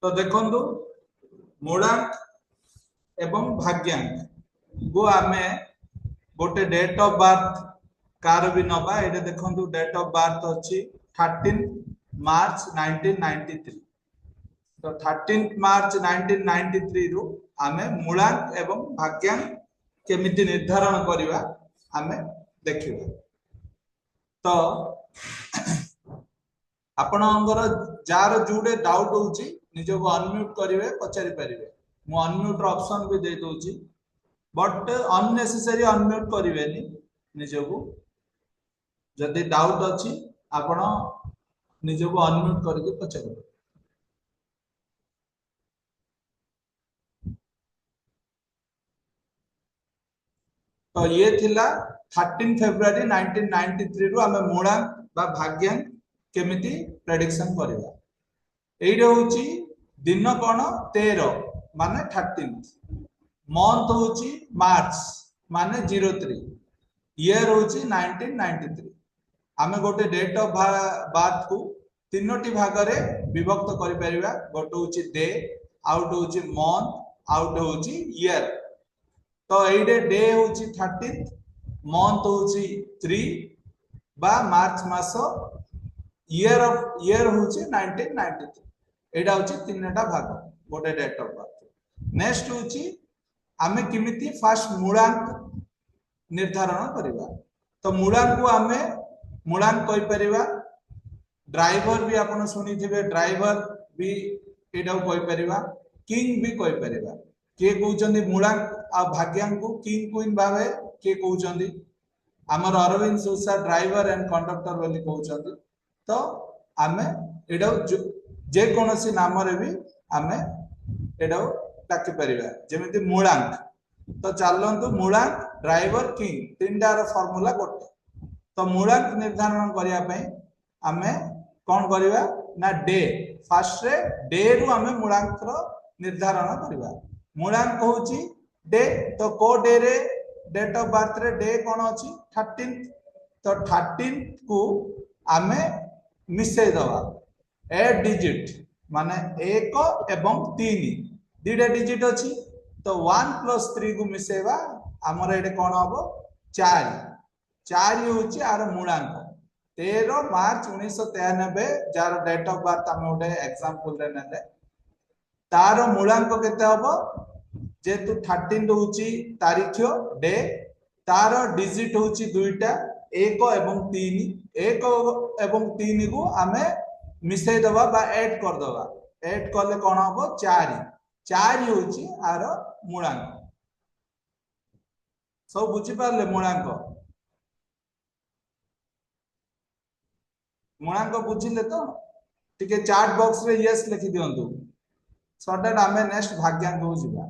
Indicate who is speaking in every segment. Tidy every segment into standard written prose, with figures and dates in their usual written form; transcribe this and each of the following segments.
Speaker 1: तो देखंतु मूलांक एवं भाग्यांक को आमे गोटे डेट ऑफ बर्थ कार भी नबा एटा देखंतु डेट ऑफ बर्थ अछि 13 मार्च 1993 तो 13 मार्च 1993 रु आमे मूलांक एवं भाग्यांक केमिति निर्धारण करिवा आमे देखिबा तो आपणकर जार जोडे डाउट होची निजो को अनम्यूट करिवे पचारि परिवे मु अनम्यूट ऑप्शन भी दे दोची बट अननेसेसरी अनम्यूट करिवेनी निजो को जदि डाउट अछि आपण निजो को अनम्यूट करके पचारिवे तो ये थिला 13 फेब्रुआरी 1993 रु आमे मूलांक बा भाग्यांक केमिति प्रेडिक्शन करिवा एइडे होची दिन कोन 13 माने 13th मंथ होची मार्च माने 03 ईयर होची 1993 आमे गोटे डेट ऑफ बर्थ को तीनोटी भाग रे विभक्त करि परिबा गोटे होची डे आउट होची मंथ आउट होची ईयर तो एइडे डे होची 13th मंथ होची 3 बा मार्च मासो ईयर होची 1993 एडा होची तीनटा भाग गोटे डेट ऑफ बर्थ नेक्स्ट होची आमे किमिति फर्स्ट मूलांक निर्धारण करिवा तो मूलांक को आमे मूलांक कहि परिवा ड्राइवर भी आपण सुनी थिबे ड्राइवर भी एडा कहि परिवा किंग भी कहि परिवा के कहउचंदी मूलांक आ भाग्यांक को किंग क्वीन भावे के कहउचंदी हमर अरविंद सोसा ड्राइवर एंड कंडक्टर बोली कहउचंदी तो आमे एडा जे कोनोसी नाम रे भी आमे एडा डाकी परिबा जेमिति मूलांक तो चलंतु मूलांक ड्राइवर किंग तीनटार फार्मूला गोटे तो मूलांक निर्धारण करिया पई आमे कोन करिवा ना डे फर्स्ट रे डे रु आमे मूलांक रो निर्धारण करिवा मूलांक होची डे तो को डे रे डेट ऑफ बर्थ रे डे कोन अछि 13 तो 13 को आमे मिसे दवा 8 डिजिट माने 1 एवं 3 दुटा डिजिट अछि तो 1 + 3 को मिसेबा हमर एडे कोन हबो 4 4 होची आर मूलांक 13 मार्च 1993 जार डेट ऑफ बर्थ हम ओटे एग्जांपल रे नेले तार मूलांक केते हबो जेतु 13 होची तारीख डे तार डिजिट होची दुईटा 1 एवं 3 1 एवं 3 को आमे मिसै दबा बा ऐड कर दबा ऐड करले कोन हबो 4 4 होची आर मूलांक सब बुझी पारले मूलांक मूलांक बुझिले तो टिके चैट बॉक्स रे यस लिखि दियंतु सडन आमे नेक्स्ट भाग्यांक हो जिबा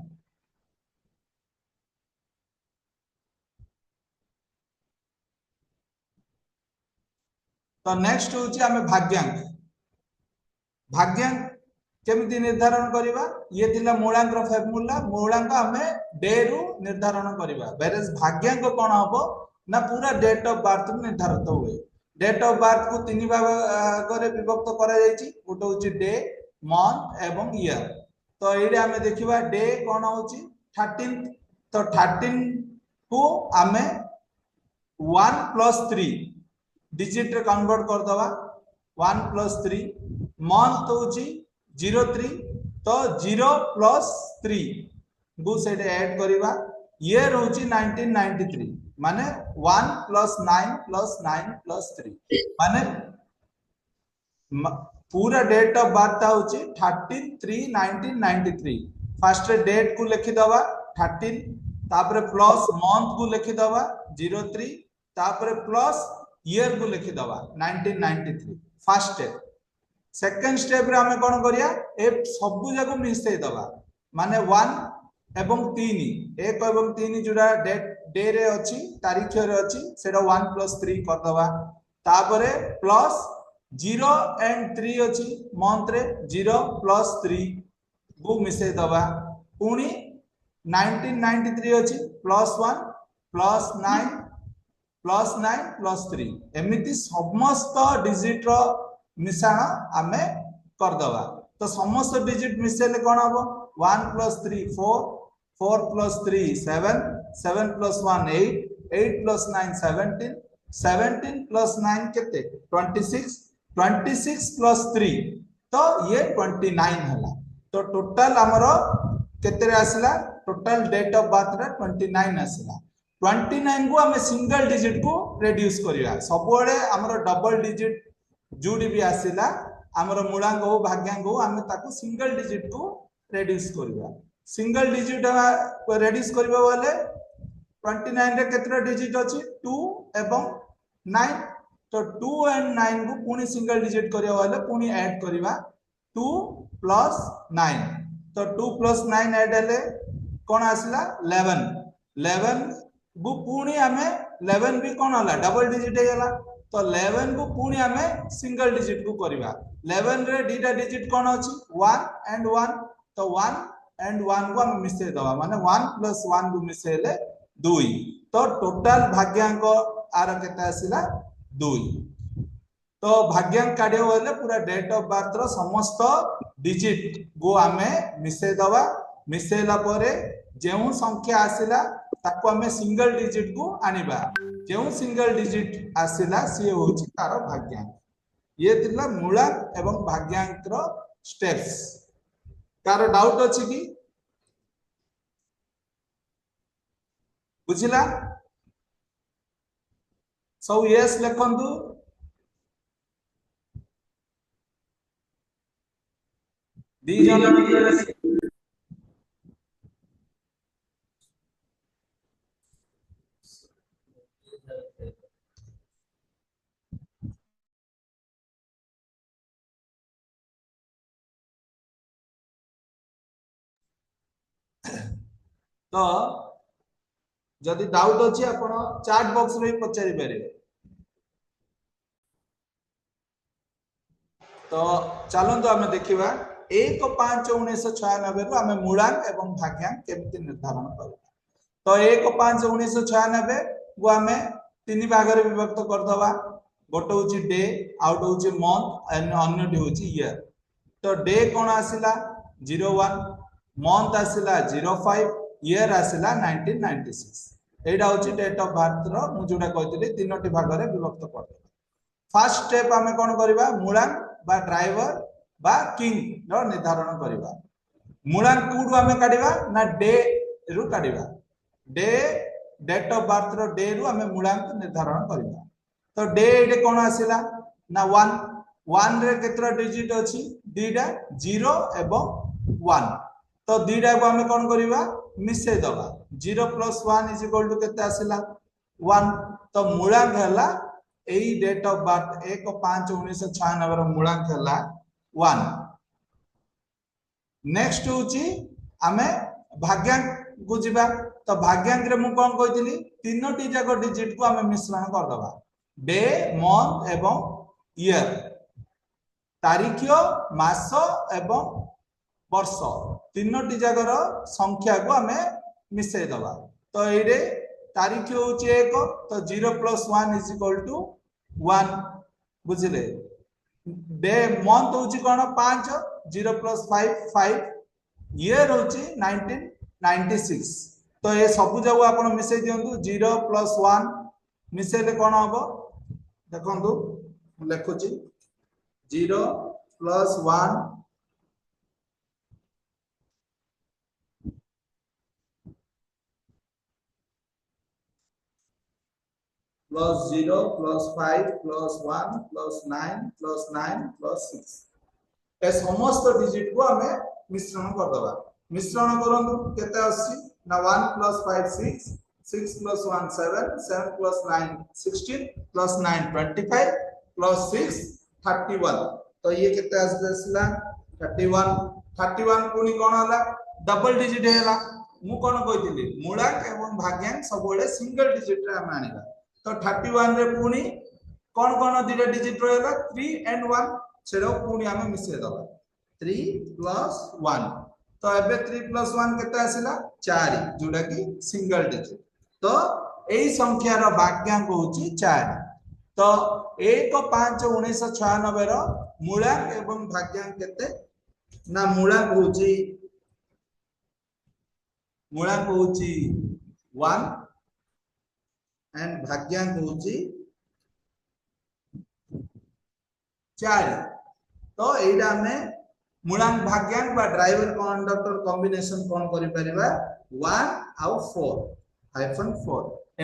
Speaker 1: तो नेक्स्ट होची आमे भाग्यांक भाग्यांक केमिति निर्धारण करिवा ये थिला मूलांक रो फार्मूला मूलांक आमे डे रु निर्धारण करिवा वेरस भाग्यांक कोन हबो ना पूरा डेट ऑफ बर्थ निर्धारित होए डेट ऑफ बर्थ को तीन भाग रे विभक्त करा जायछि गोटे होची डे मंथ एवं ईयर तो एडे आमे देखिबा डे कोन होची 13 तो 13 को आमे 1 + 3 डिजिट रे कन्वर्ट कर दवा 1 + 3 मंथ होची 03 तो 0 + 3 गु सेटे ऐड करिवा ईयर होची 1993 माने 1 + 9 + 9 + 3 माने पूरा डेट ऑफ बर्थ होची 13/3/1993 फर्स्ट डेट को लिखि दवा 13 तापर प्लस मंथ को लिखि दवा 03 तापर प्लस ईयर को लिखि दवा 1993 फर्स्ट स्टेप सेकंड स्टेप रे हमें कोन करिया ए सब जाको मिसै दवा माने 1 एवं 3 1 एवं 3 जुडा डेट डे रे अछि तारीख रे अछि सेडा 1 + 3 कर दवा तापरे प्लस 0 एंड 3 अछि मंथ रे 0 + 3 गु मिसै दवा पुनी 1993 अछि +1 +9 +9 +3 एमिति समस्त डिजिट रो मिश्रण आमे कर दवा तो तो समस्त डिजिट मिसेले कौन हम 1 + 3 4 4 + 3 7 7 + 1 8 8 + 9 17 17 + 9 केते 26 26 + 3 तो ये 29 हला तो टोटल हमरो केते रे आसला टोटल डेट ऑफ बर्थ रे 29 आसला 29 को हमें सिंगल डिजिट को रिड्यूस करिया सबोळे हमरो डबल डिजिट जोडी भी आसिला हमरो मूलांक हो भाग्यांक हो हमें ताको सिंगल डिजिट को रिड्यूस करिया सिंगल डिजिट रिड्यूस करबा वाले 29 रे केतरा डिजिट अछि 2 एवं 9 तो 2 एंड 9 को पुनी सिंगल डिजिट करिया वाले पुनी ऐड करिवा 2 + 9 तो 2 + 9 ऐड हेले कोन आसला 11 11 को पुनी हमें 11 भी कोन होला डबल डिजिट हे गेला तो 11 को पुनी हमें सिंगल डिजिट को करिवा 11 रे डीटा डिजिट कोन अछि 1 एंड 1 तो 1 एंड 1 को हम मिसे दवा माने 1 + 1 को मिसेले 2 तो टोटल भाग्यांक आर केते आसिला 2 तो भाग्यांक काढियो वाले पूरा डेट ऑफ बर्थ रो समस्त डिजिट को हमें मिसे दवा मिसेला परे जेउ संख्या आसिला ताको हमें सिंगल डिजिट को आनिबा जेउ सिंगल डिजिट आसिला सी होची तारो भाग्यांक ये थिला मूलांक एवं भाग्यांक रो स्टेप्स कार डाउट अछि कि बुझिला सब यस लिखंतु दी जन तो जदि डाउट अछि आपण चैट बॉक्स रे पचारि पारे तो चलंतु हमें देखिबा 1/5/1996 रु हमें मूलांक एवं भाग्यांक केमति निर्धारण करबा तो 1/5/1996 को हमें तीन भाग रे विभक्त कर दवा गोटे होची डे आउट होची मंथ एंड अन्यटी होची ईयर तो डे कोन आसिला 01 मंथ आसिला 05 ईयर आसिला 1996 एडा होची डेट ऑफ बर्थ रो मु जोडा कहतिले तीनोटी भाग रे विभक्त कर दवा फर्स्ट स्टेप हमें कोन करबा मूलांक बा ड्राइवर बा किंग रो निर्धारण करबा मूलांक कोडु हमें काढिबा ना डे रु काढिबा डे डेट ऑफ बर्थ रो डे रु हमें मूलांक निर्धारण करबा तो डे एडे कोन आसिला ना 1 1 रे केतरा डिजिट अछि दीडा 0 एवं 1 तो दीडा को हमें कोन करबा मिसे दबा 0 + 1 = केते आसिला 1 तो मूलांक हला एई डेट ऑफ बर्थ 1/5/1996 रो मूलांक हला 1 नेक्स्ट होची हमें भाग्यांक को जिबा तो भाग्यांक रे मु कोन कहतिली तीनोटी जाको डिजिट को हमें मिश्रण कर दबा डे मंथ एवं ईयर तारीख मास एवं वर्ष तीनोटी जागर संख्या को हमें मिसे दबा तो एरे तारीख होची 1 तो 0 + 1 = 1 बुझिले डे मंथ होची कोन 5 0 + 5 5 ईयर होची 1996 तो ये सब जाऊ आपण मिसे दियंतु 0 + 1 मिसेले कोन हबो देखंतु लेखुची 0 + 1 +0 +5 +1 +9 +9 +6 ए समस्त डिजिट को हमें मिश्रण कर दबा मिश्रण करंतु केते आसी ना 1 + 5 6 6 + 1 7 7 + 9 16 + 9 25 + 6 31 तो ये केते आसला 31 31 पुनी कोन होला डबल डिजिट हैला मु कोन कहतिली मूलांक एवं भाग्यांक सबोले सिंगल डिजिट रे हम आनिबा तो 31 रे पुनी कोन कोन दिले डिजिट रहला 3 एंड 1 सेरो पुनी हमें मिसे दबा 3 + 1 तो एबे 3 + 1 केते आसिला 4 जोडा की सिंगल डिजिट तो एई संख्या रो भाग्यांक होची 4 तो 1/5/1996 रो मूलांक एवं भाग्यांक केते ना मूलांक होची 1 एंड भाग्यांक होची 4 तो एटा हमें मूलांक भाग्यांक बा ड्राइवर कंडक्टर कॉम्बिनेशन कोन करि परिबा 1 आउ 4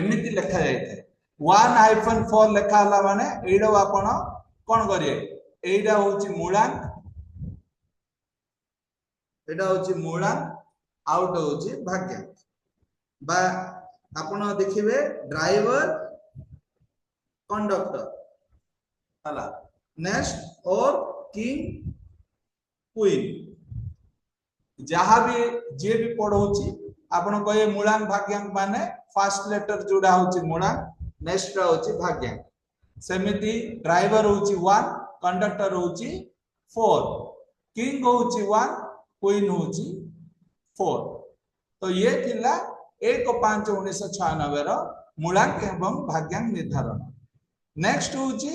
Speaker 1: एमिति लिखा जाय थे 1-4 लिखा हला माने एडो आपण कोन करिए एडा होची मूलांक एडा होची मूलांक आउट होची भाग्यांक बा आपण देखिबे ड्राइवर कंडक्टर हला नेक्स्ट और किंग क्वीन जहाँ भी जे भी पढ़ौची आपण कहे मूलांक भाग्यांक माने फर्स्ट लेटर जोड़ा होची मूलांक नेक्स्ट होची भाग्यांक सेमिति ड्राइवर होची 1 कंडक्टर होची 4 किंग होची 1 क्वीन होची 4 तो ये थिला 1-5-1996 रो मूलांक एवं भाग्यांक निर्धारण नेक्स्ट होची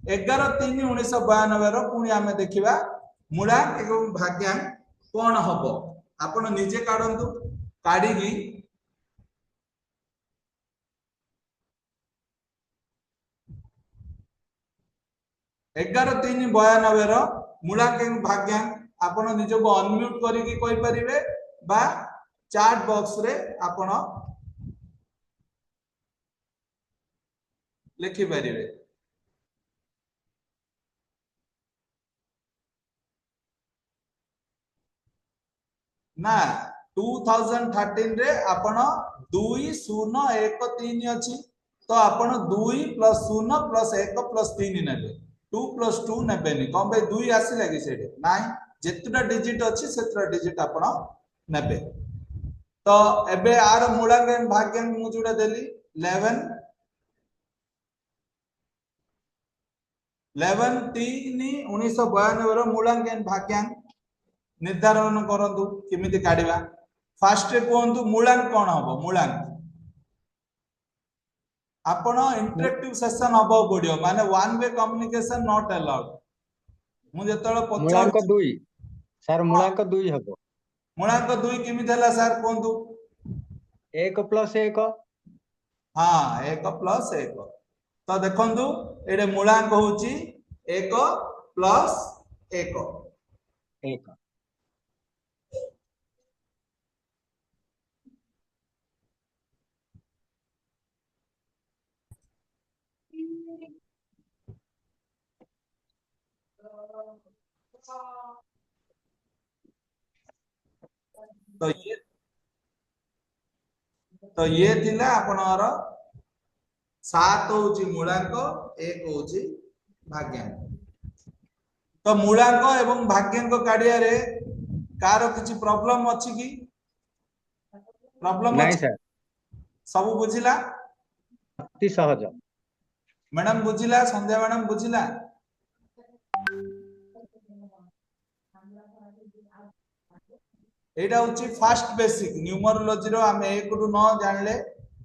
Speaker 1: 11-3-1992 रो पुणी आमे देखिबा मूलांक एवं भाग्यांक कोन हबो आपण निजे काढंतु काढीगी 11-3-92 रो मूलांक एवं भाग्यांक आपण निजे को अनम्यूट करिकी कहि परिबे बा चैट बॉक्स रे आपण लिखि परिबे ना 2013 रे आपण 2013 अछि तो आपण 2 + 0 + 1 + 3 नेबे 2 + 2 नेबेनी कम बे 2 आसी लागी सेडे नाही जेतुटा डिजिट अछि सेतुटा डिजिट आपण नेबे तो एबे आर मूलांक भाग्यांक मु जोडा देली 11-3-1992 रो मूलांक भाग्यांक निर्धारण करंतु किमिति काढिबा फास्ट रे कोंतु मूलांक कोन हबो मूलांक आपण इंटरेक्टिव सेशन हबो पडियो माने one way communication not allowed मु जेतळ
Speaker 2: मूलांक 2 सर मूलांक 2 हबो
Speaker 1: मूलांक 2 किमिति हला सर कोंतु
Speaker 2: 1 + 1
Speaker 1: हां 1 + 1 तो देखंतु एडे मूलांक होची 1 + 1
Speaker 2: 1
Speaker 1: तो ये थिला आपनर 7 होची मूलांक 1 होची भाग्यांक तो मूलांक एवं भाग्यांक काढिया रे कार किछि प्रॉब्लम अछि की प्रॉब्लम
Speaker 2: नहीं
Speaker 1: अछि
Speaker 2: सर
Speaker 1: सब बुझिला
Speaker 2: अति सहज
Speaker 1: मैडम बुझिला संध्या मैडम बुझिला एटा होची फर्स्ट बेसिक न्यूमरोलॉजी रो हम 1 रु 9 जानले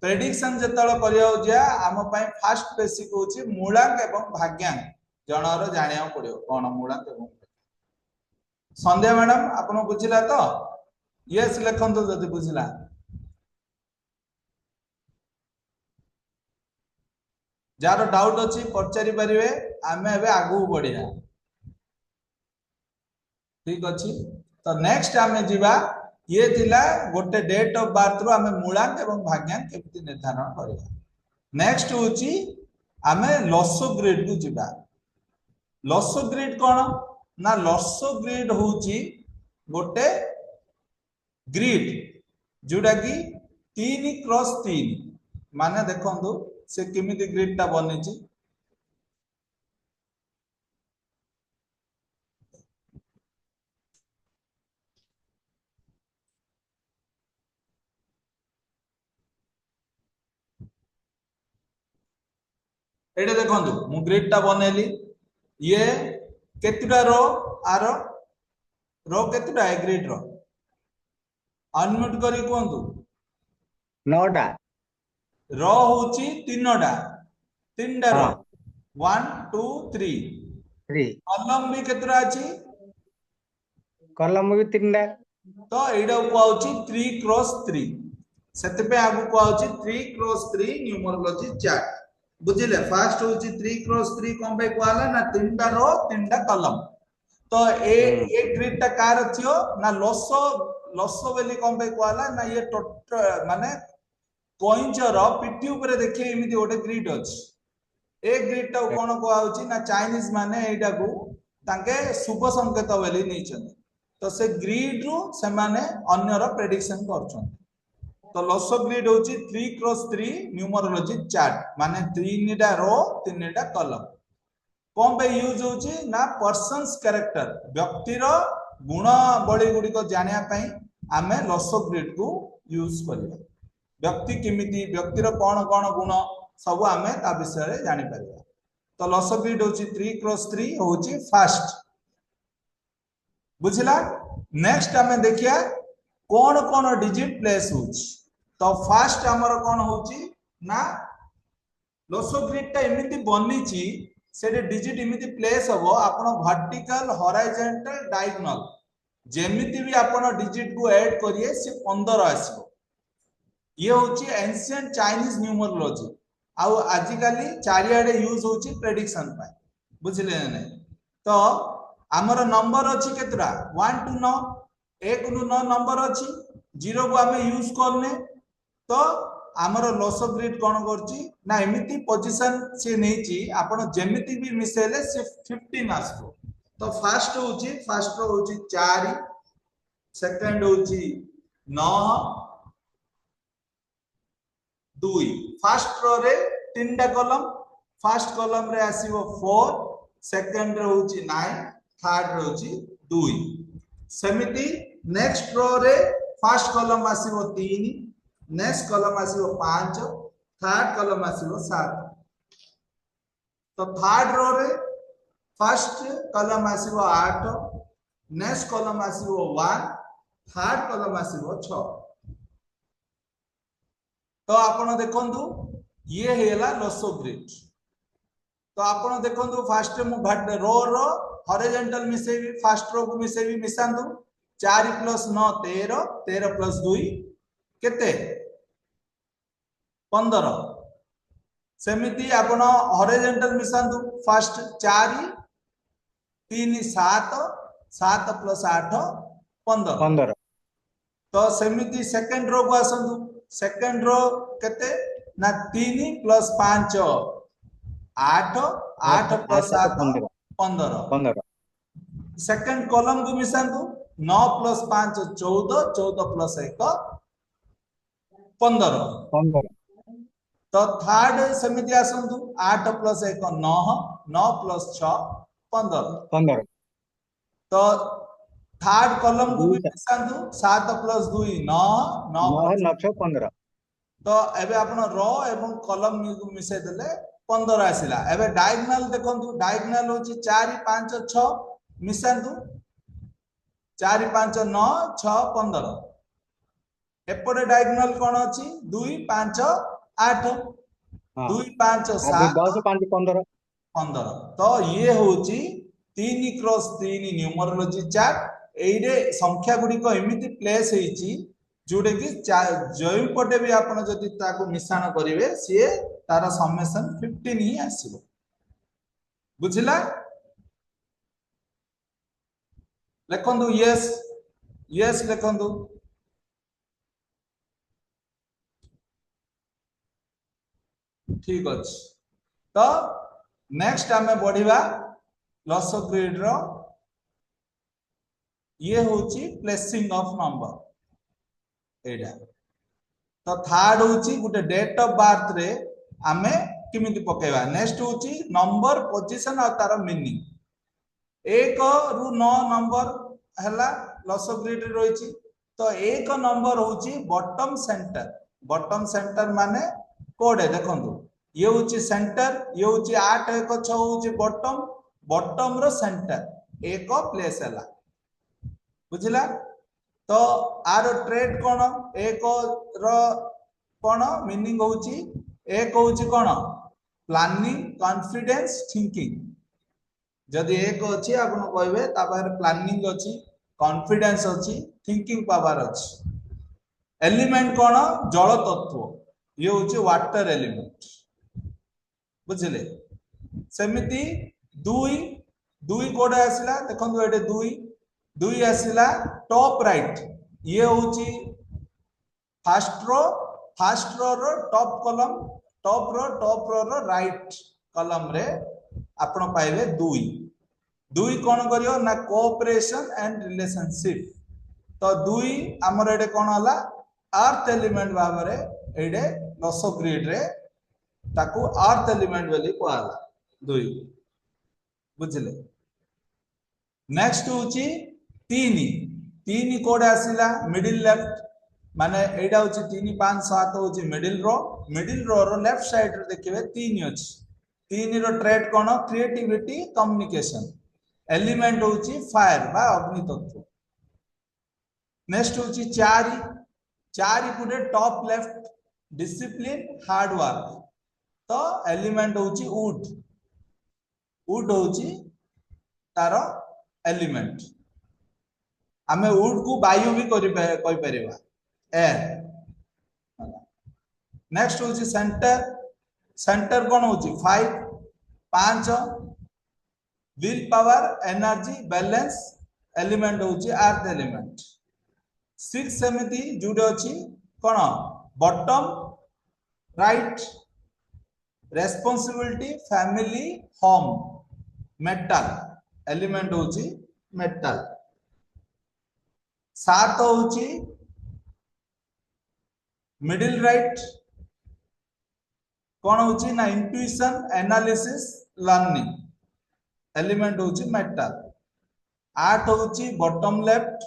Speaker 1: प्रेडिक्शन जतळ करिया होजिया हम पय फर्स्ट बेसिक होची मूलांक एवं भाग्यांक जणर जानिया पड़ियो कोन मूलांक एवं संध्या मैडम आपण बुझिला तो यस लिखंतो जदी बुझिला जार डाउट अछि पचारि परिवे आमे एबे आगु बढ़िया ठीक अछि तो नेक्स्ट आमे जीवा ये थिला गोटे डेट ऑफ बर्थ रो आमे मूलांक एवं भाग्यांक केमति निर्धारण करिया नेक्स्ट होची आमे लसो ग्रिड को जीवा लसो ग्रिड कोन ना लसो ग्रिड होची गोटे ग्रिड जोडा की 3x3 माने देखंतु से केमिति ग्रिड ता बनेची एडे देखंतु मु ग्रिड ता बनेली ये केतुटा रो आरो रो केतुटा है ग्रिड रो अनम्यूट करी कोंतु
Speaker 2: 9टा
Speaker 1: रो होची 3टा 3टा रो 1 2 3
Speaker 2: 3
Speaker 1: कॉलम भी केतुटा अछि
Speaker 2: कलम भी 3टा
Speaker 1: तो एटा कहउची 3 क्रॉस 3 सेते पे आगु कहउची 3 क्रॉस 3 न्यूमरोलॉजी चार्ट बुझिले फर्स्ट होची 3 क्रॉस 3 कोन पे कहला ना 3टा रो 3टा कलम तो ए ग्रिड टा कार थियो ना लसो लसो बेली कोन पे कहला ना ये टोटल माने कोइंचर पिटी ऊपर देखिए एमिति ओटे ग्रिड अछि ए ग्रिड टा कोन कहउची ना चाइनीज माने एटा को ताके शुभ संकेत बेली नै छथि तो से ग्रिड रु से माने अन्यर प्रेडिक्शन करछन तो लसो ग्रिड होची 3 क्रॉस 3 न्यूमरोलॉजी चार्ट माने 3टा रो 3टा कलम कोन पे यूज होची ना पर्सन्स कैरेक्टर व्यक्तिर गुण बळी गुडी को जानिया पई आमे लसो ग्रिड को यूज करिया व्यक्ति किमिति व्यक्तिर कोन कोन गुण सब आमे ता विषय रे जानि परिया तो लसो ग्रिड होची 3 क्रॉस 3 होची फर्स्ट बुझिला नेक्स्ट आमे देखिया कोन कोन डिजिट प्लेस होची तो फर्स्ट हमर कोन होची ना लसो ग्रिड टा एमिति बनिची सेटे डिजिट एमिति प्लेस हबो आपण वर्टिकल हॉरिजॉन्टल डायगोनल जेमिति भी आपण डिजिट को ऐड करिए से 15 आसीबो ये होची एंशिएंट चाइनीज न्यूमरोलॉजी आउ आजिकली चारियाडे यूज होची प्रेडिक्शन पाई बुझिले नै तो हमर नंबर अछि केतरा 1 टू 9 1 टू 9 नंबर अछि 0 को हमें यूज करने तो आमर लसो ग्रिड कोन करची ना एमिति पोजीशन से नैची आपण जेमिति भी मिसेले से 15 आसबो तो फर्स्ट होची 4 सेकंड होची 9 2 फर्स्ट रो रे 3टा कलम फर्स्ट कलम रे आसीबो 4 सेकंड रे होची 9 थर्ड रे होची 2 सेमिति नेक्स्ट रो रे फर्स्ट कलम आसीबो 3 नेक्स्ट कलम आसीबो 5 थर्ड कलम आसीबो 7 तो थर्ड रो रे फर्स्ट कलम आसीबो 8 नेक्स्ट कलम आसीबो 1 थर्ड कलम आसीबो 6 तो आपण देखंतु ये हेला लसो ग्रिड तो आपण देखंतु फर्स्ट मु रो रो हॉरिजॉन्टल मिसेबी फर्स्ट रो को मिसेबी मिसांतु 4 + 9 13 13 + 2 केते 15 सेमिति आपण हॉरिजॉन्टल मिसांतु फर्स्ट 4 3 7 7 + 8 15 तो सेमिति सेकंड रो को आसंतु सेकंड रो केते ना 3 + 5 8 8 + 7 15 सेकंड कॉलम को मिसांतु 9 + 5 14 14 + 1 15 तो थर्ड समिति आसंतु 8 + 1 9 9 + 6 15 तो थर्ड कॉलम को भी मिसांतु 7 + 2 9 9 + 15 तो एबे आपण रो एवं कॉलम मिसे देले 15 आसिला एबे डायगोनल देखंतु डायगोनल होची 4 5 6 मिसांतु 4 5 9 6 15 एपटे डायगोनल कोन अछि 2 5 8 2 5 7
Speaker 2: 10 5 15
Speaker 1: 15 तो ये होची 3 क्रॉस 3 न्यूमरोलॉजी चार्ट एइरे संख्या गुडी को एमिति प्लेस हेची जोडे कि जय पटे भी आपण जदि ताको मिश्रण करिवे से तार समेशन 15 ही आसीबो बुझिला लेखंदु यस यस लेखंदु ठीक अछि तो नेक्स्ट आमे बढ़िबा लसो ग्रिड रो ये होची प्लेसिंग ऑफ नंबर एडा तो थर्ड होची गुटे डेट ऑफ बर्थ रे आमे किमिति पकेबा नेक्स्ट होची नंबर पोजीशन और तार मीनिंग 1 रु 9 नंबर हला लसो ग्रिड रे रहिची तो 1 नंबर होची बॉटम सेंटर माने कोडे देखंतु ये होची सेंटर ये होची 8 1 6 होची बॉटम रो सेंटर एक प्लेस हला बुझिला तो आर ट्रेड कोन एक रो कोन मीनिंग होची एक होची कोन प्लानिंग कॉन्फिडेंस थिंकिंग जदि एक अछि आपण कहबे ता बाहर प्लानिंग अछि कॉन्फिडेंस अच्छी थिंकिंग पावर अच्छी एलिमेंट कौन जल तत्व ये हूँ वाटर एलिमेंट बुझे सेमिति दुई दुई कोड आसला देखो ये दुई दुई आसला टॉप राइट ये हूँ first row top column top row right column रे आपण पाइबे दुई दुई कौन करियो ना कोऑपरेशन एंड रिलेशनशिप तो दुई हमर एडे कौन होला अर्थ एलिमेंट भाव रे एडे लसो ग्रिड रे ताकू अर्थ एलिमेंट बोली कहला दुई बुझले नेक्स्ट होची तीन तीन कोड आसिला मिडिल लेफ्ट माने एडा होची 3 5 7 होची मिडिल रो रो लेफ्ट साइड रे देखिबे तीन अछि तीन रो ट्रेड कोन क्रिएटिविटी कम्युनिकेशन एलिमेंट होची फायर बा अग्नि तत्व नेक्स्ट होची चारि चारि पुरे top left discipline hard work तो एलिमेंट होची वुड वुड होची तारो एलिमेंट आमे वुड को वायु भी कहि परिबा एयर नेक्स्ट होची सेंटर सेंटर कौन होची 5 5 will power energy balance element होची अर्थ एलिमेंट 6 समिति जुडे अछि कोन bottom right responsibility family home metal element होची मेटल 7 होची मिडिल राइट कौन होची ना इंट्यूशन एनालिसिस लर्निंग एलिमेंट होची मेटल 8 होची बॉटम लेफ्ट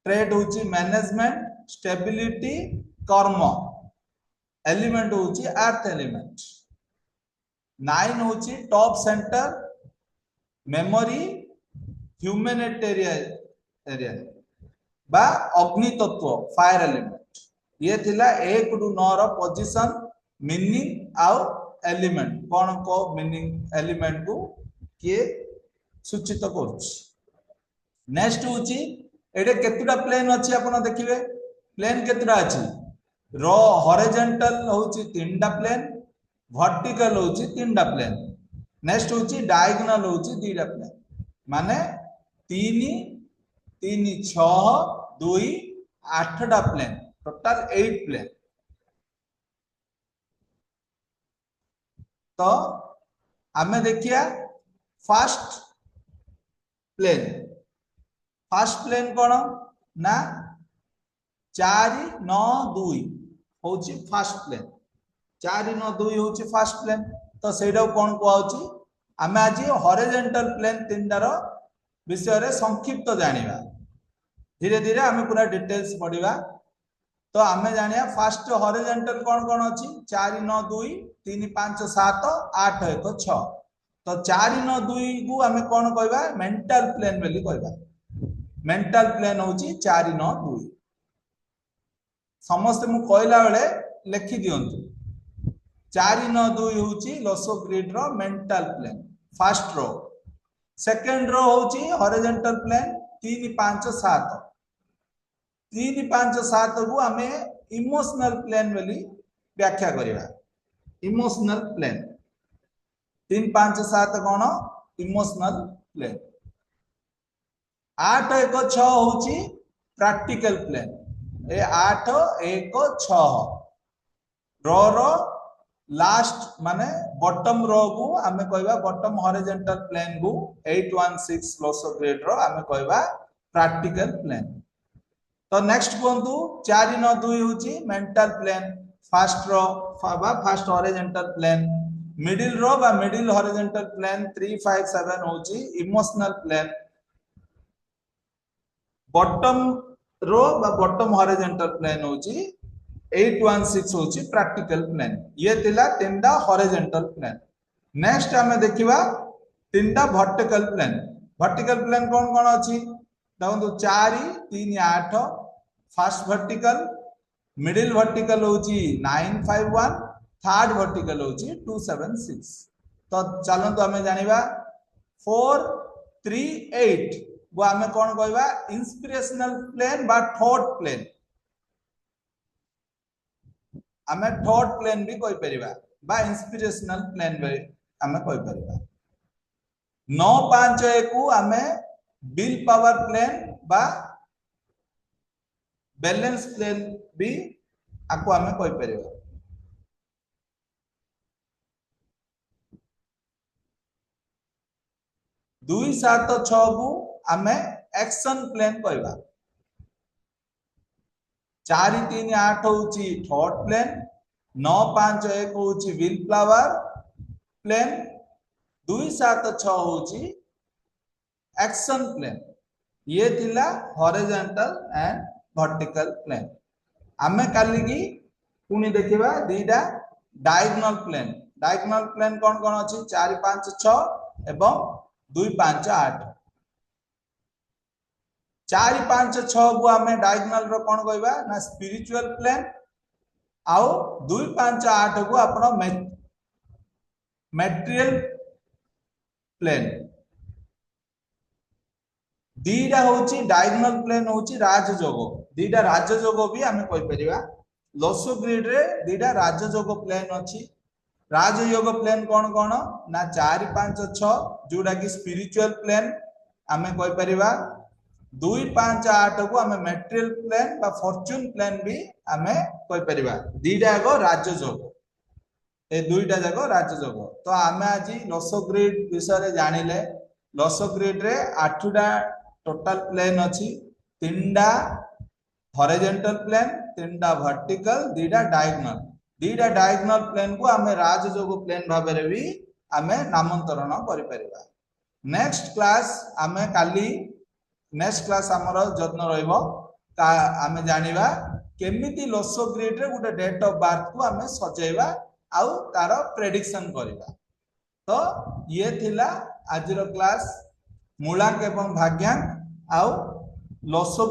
Speaker 1: ट्रेड होची मैनेजमेंट स्टेबिलिटी कर्म एलिमेंट होची अर्थ एलिमेंट 9 होची top center memory humanitarian area बा अग्नि तत्व फायर एलिमेंट ये थिला 1 टू 9 रो पोजीशन मीनिंग आउ एलिमेंट कौन को मीनिंग एलिमेंट को किए सूचित करूछ नेक्स्ट होची एडे केतुडा प्लेन अछि आपण देखिबे प्लेन केतुडा अछि रो हॉरिजॉन्टल होची 3टा प्लेन वर्टिकल होची 3टा प्लेन नेक्स्ट होची डायगोनल होची 2टा प्लेन माने 3 3 6 2 8टा प्लेन टोटल 8 प्लेन तो आमे देखिया फर्स्ट प्लेन कौन ना 4 9 2 होची फर्स्ट प्लेन 4 9 2 होची फर्स्ट प्लेन तो सेडा कौन कहउची आमे आज हॉरिजॉन्टल प्लेन तीनटार विषय रे संक्षिप्त जानिबा धीरे धीरे आमे पूरा डिटेल्स पढिबा तो आमे जानिया फर्स्ट हॉरिजॉन्टल कौन अछि 4 9 2 3 5 7 8 1 6 तो 4 9 2 को आमे कौन कहबा मेंटल प्लेन बेली कहबा मेंटल प्लेन होची 4 9 2 समस्त मु कहला बेले लिखि दियंतु 4 9 2 होची लोसो ग्रिड रो mental plane first row second row होची हॉरिजॉन्टल प्लेन 3 5 7 3 5 7 को आमे इमोशनल प्लेन बेली व्याख्या करिवा इमोशनल प्लेन 3 5 7 कौन इमोशनल प्लेन 8 1 6 होची प्रैक्टिकल प्लेन ए 8 1 6 रो लास्ट माने बॉटम रो को आमे कहबा बॉटम हॉरिजॉन्टल प्लेन को 816 लोसो ग्रेड रो आमे कहबा प्रैक्टिकल प्लेन तो नेक्स्ट कहंतु 4 9 2 होची mental plane first row first horizontal plane middle row बा मिडिल हॉरिजॉन्टल प्लेन 3 5 7 होची इमोशनल प्लेन बॉटम रो बा बॉटम हॉरिजॉन्टल प्लेन होची 816 होची प्रैक्टिकल प्लेन ये थिला तीनटा हॉरिजॉन्टल प्लेन नेक्स्ट हमें देखिबा तीनटा वर्टिकल प्लेन कौन कौन अछि देखो 4 3 8 फर्स्ट वर्टिकल मिडिल वर्टिकल होची 951 थर्ड वर्टिकल होची 276 तो चलंतु हमें जानिबा 4 3 8 वो आमे कौन कहबा इंस्पिरेशनल प्लेन बा थॉट प्लेन आमे थॉट प्लेन भी कहि परिबा बा इंस्पिरेशनल प्लेन भी आमे कहि परिबा 951 को आमे बिल पावर प्लेन बा बैलेंस प्लेन भी आको आमे कहि परिबा 276 को आमे एक्शन प्लेन कहबा 438 होची थॉट प्लेन 951 होची विल पावर प्लेन 276 होची एक्शन प्लेन ये थिला हॉरिजॉन्टल एंड वर्टिकल प्लेन आमे काली की पुनी देखिबा दीटा डायगोनल प्लेन कौन कौन अछि 4 5 6 एवं 2 5 8 4 5 6 को आमे डायगोनल रो कौन कहबा ना स्पिरिचुअल प्लेन आउ 2 5 8 को आपण मटेरियल प्लेन दीटा होची डायगोनल प्लेन होची राजयोग दीटा राजयोग भी आमे कहि परिबा लसो ग्रिड रे दीटा राजयोग प्लेन अछि राजयोग प्लेन कौन कौन ना 4 5 6 जोडा की स्पिरिचुअल प्लेन आमे कहि परिबा 2 5 8 को आमे मटेरियल प्लेन बा फॉर्च्यून प्लेन भी आमे कहि परिबा दीटा एगो राजयोग ए दुईटा जाको राजयोग तो आमे आज लसो ग्रिड विषय रे जानिले लसो ग्रिड रे 8टा टोटल प्लेन अछि 3टा हॉरिजॉन्टल प्लेन 3टा वर्टिकल 2टा डायगोनल प्लेन को आमे राजयोग प्लेन भाबरे भी आमे नामांतरण करि परिबा नेक्स्ट क्लास आमे काली नेक्स्ट क्लास हमर जत्न रहइबो आमे जानिबा केमिति लसो ग्रिड रे गुटे डेट ऑफ बर्थ को आमे सजेबा आउ तार प्रेडिक्शन करिबा तो ये थिला आजिरो क्लास मूलांक एवं भाग्यांक आउ लसो